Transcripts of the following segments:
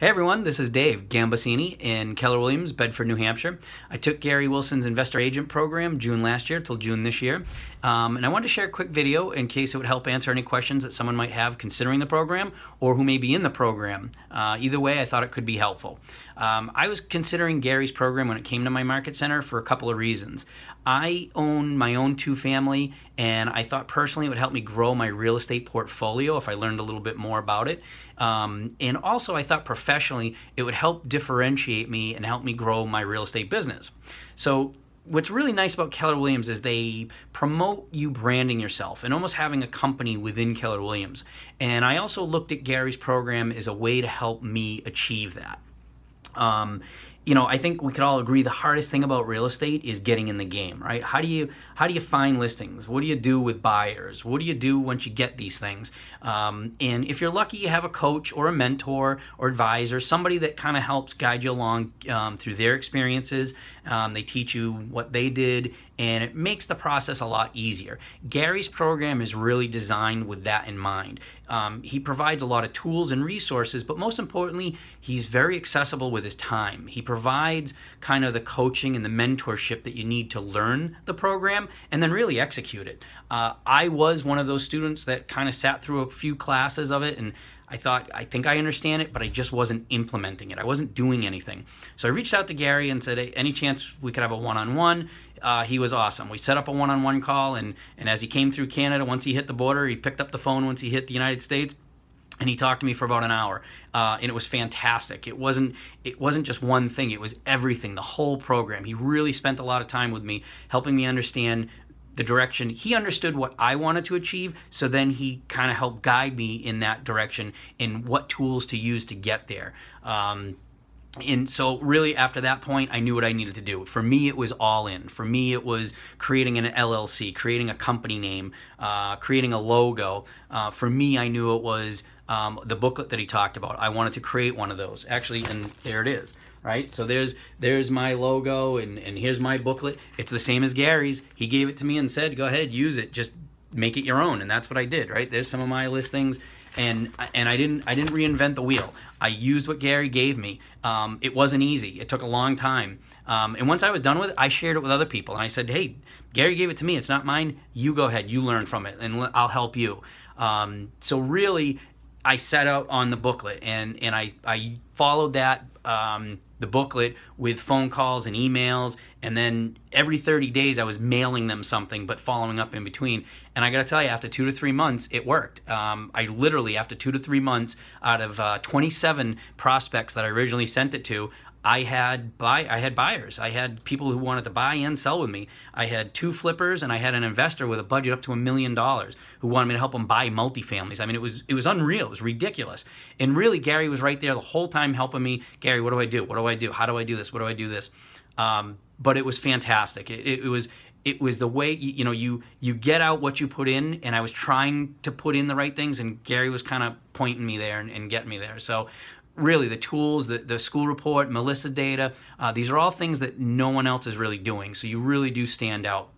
Hey everyone, this is Dave Gambaccini in Keller Williams, Bedford, New Hampshire. I took Gary Wilson's Investor Agent Program June last year till June this year. And I wanted to share a quick video in case it would help answer any questions that someone might have considering the program or who may be in the program. Either way, I thought it could be helpful. I was considering Gary's program when it came to my market center for a couple of reasons. I own my own two-family, and I thought personally it would help me grow my real estate portfolio if I learned a little bit more about it. And also I thought professionally it would help differentiate me and help me grow my real estate business. So what's really nice about Keller Williams is they promote you branding yourself and almost having a company within Keller Williams. And I also looked at Gary's program as a way to help me achieve that. I think we could all agree the hardest thing about real estate is getting in the game, right? How do you find listings? What do you do with buyers? What do you do once you get these things? And if you're lucky, you have a coach or a mentor or advisor, somebody that kind of helps guide you along through their experiences. They teach you what they did, and it makes the process a lot easier. Gary's program is really designed with that in mind. He provides a lot of tools and resources, but most importantly, he's very accessible with his time. He provides kind of the coaching and the mentorship that you need to learn the program and then really execute it. I was one of those students that kind of sat through a few classes of it, and I thought, I think I understand it, but I just wasn't implementing it. I wasn't doing anything. So I reached out to Gary and said, hey, any chance we could have a one-on-one? He was awesome. We set up a one-on-one call, and as he came through Canada, once he hit the border, he picked up the phone once he hit the United States, and he talked to me for about an hour, and it was fantastic. It wasn't just one thing. It was everything, the whole program. He really spent a lot of time with me, helping me understand the direction. He understood what I wanted to achieve, so then he kind of helped guide me in that direction in what tools to use to get there. And so really after that point, I knew what I needed to do. For me, it was all in. For me, it was creating an LLC, creating a company name, creating a logo. For me, I knew it was the booklet that he talked about. I wanted to create one of those. Actually, and there it is. Right, so there's my logo, and here's my booklet. It's the same as Gary's. He gave it to me and said, go ahead, use it, just make it your own. And that's what I did. Right, there's some of my listings, and I didn't reinvent the wheel. I used what Gary gave me. It wasn't easy. It took a long time. And once I was done with it, I shared it with other people, and I said, hey, Gary gave it to me. It's not mine. You go ahead. You learn from it, and I'll help you. So really, I set out on the booklet, and I followed that. The booklet with phone calls and emails, and then every 30 days I was mailing them something but following up in between. And I gotta tell you, after 2 to 3 months, it worked. I literally, after 2 to 3 months, out of 27 prospects that I originally sent it to, I had buyers. I had people who wanted to buy and sell with me. I had 2 flippers, and I had an investor with a budget up to $1 million who wanted me to help them buy multifamilies. I mean, it was unreal. It was ridiculous. And really, Gary was right there the whole time helping me. Gary, what do I do? What do I do? How do I do this? What do I do this? But it was fantastic. It was the way, you get out what you put in, and I was trying to put in the right things, and Gary was kind of pointing me there and getting me there. So really, the tools, the school report, Melissa data, these are all things that no one else is really doing. So you really do stand out.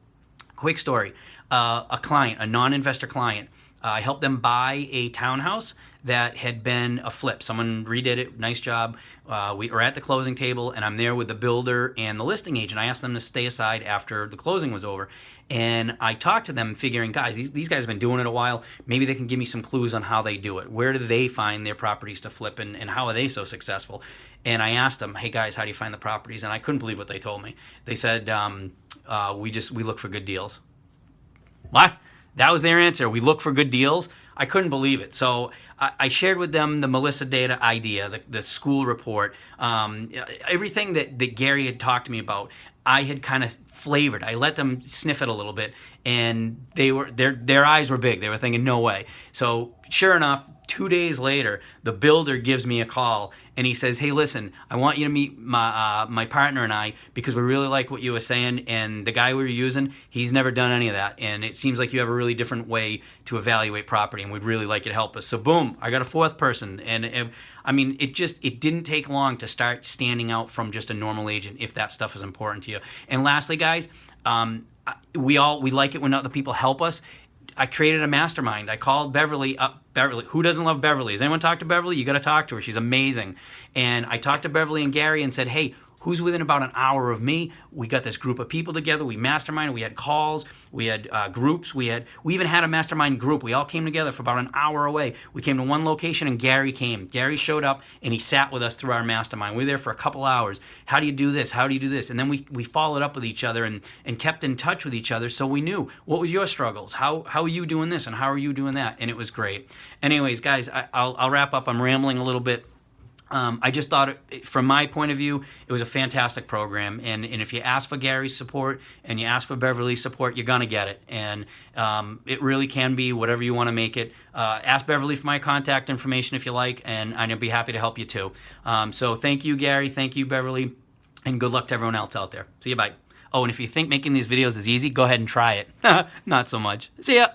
Quick story, a client, a non-investor client, I helped them buy a townhouse that had been a flip. Someone redid it, nice job. We were at the closing table, and I'm there with the builder and the listing agent. I asked them to stay aside after the closing was over. And I talked to them figuring, guys, these guys have been doing it a while. Maybe they can give me some clues on how they do it. Where do they find their properties to flip, and how are they so successful? And I asked them, hey guys, how do you find the properties? And I couldn't believe what they told me. They said, we look for good deals. What? That was their answer. We look for good deals. I couldn't believe it. So I shared with them the Melissa data idea, the school report, everything that Gary had talked to me about. I had kind of flavored. I let them sniff it a little bit, and their eyes were big. They were thinking, no way. So sure enough, 2 days later, the builder gives me a call, and he says, hey, listen, I want you to meet my partner and I, because we really like what you were saying, and the guy we were using, he's never done any of that, and it seems like you have a really different way to evaluate property, and we'd really like you to help us. So boom, I got a 4th person, and I mean, it didn't take long to start standing out from just a normal agent if that stuff is important to you. And lastly, guys, we like it when other people help us. I created a mastermind. I called Beverly up. Beverly, who doesn't love Beverly? Has anyone talked to Beverly? You got to talk to her. She's amazing. And I talked to Beverly and Gary and said, hey, who's within about an hour of me? We got this group of people together. We masterminded. We had calls. We had groups. We even had a mastermind group. We all came together for about an hour away. We came to one location and Gary came. Gary showed up and he sat with us through our mastermind. We were there for a couple hours. How do you do this? How do you do this? And then we followed up with each other and kept in touch with each other, so we knew what was your struggles. How are you doing this and how are you doing that? And it was great. Anyways, guys, I'll wrap up. I'm rambling a little bit. I just thought, from my point of view, it was a fantastic program. And if you ask for Gary's support and you ask for Beverly's support, you're going to get it. And it really can be whatever you want to make it. Ask Beverly for my contact information if you like, and I'd be happy to help you too. So thank you, Gary. Thank you, Beverly. And good luck to everyone else out there. See you, bye. Oh, and if you think making these videos is easy, go ahead and try it. Not so much. See ya.